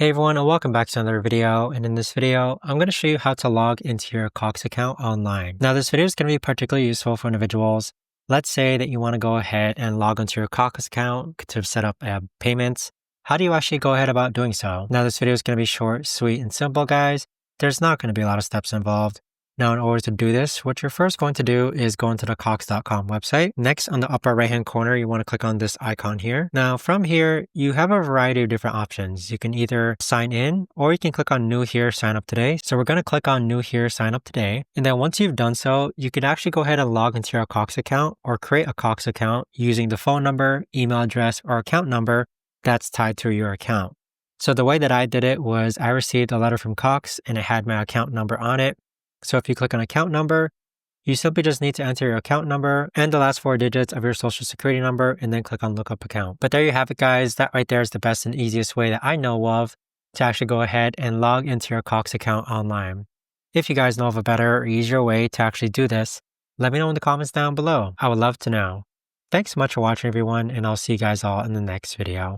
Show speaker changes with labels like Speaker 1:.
Speaker 1: Hey everyone, and welcome back to another video. And in this video, I'm going to show you how to log into your Cox account online. Now, this video is going to be particularly useful for individuals. Let's say that you want to go ahead and log into your Cox account to set up payments. How do you actually go ahead about doing so? Now, this video is going to be short, sweet, and simple, guys. There's not going to be a lot of steps involved. Now, in order to do this, what you're first going to do is go into the Cox.com website. Next, on the upper right-hand corner, you want to click on this icon here. Now, from here, you have a variety of different options. You can either sign in, or you can click on New Here, Sign Up Today. So we're going to click on New Here, Sign Up Today. And then once you've done so, you can actually go ahead and log into your Cox account or create a Cox account using the phone number, email address, or account number that's tied to your account. So the way that I did it was I received a letter from Cox and it had my account number on it. So if you click on account number, you simply just need to enter your account number and the last 4 digits of your social security number and then click on lookup account. But there you have it, guys. That right there is the best and easiest way that I know of to actually go ahead and log into your Cox account online. If you guys know of a better or easier way to actually do this, let me know in the comments down below. I would love to know. Thanks so much for watching, everyone, and I'll see you guys all in the next video.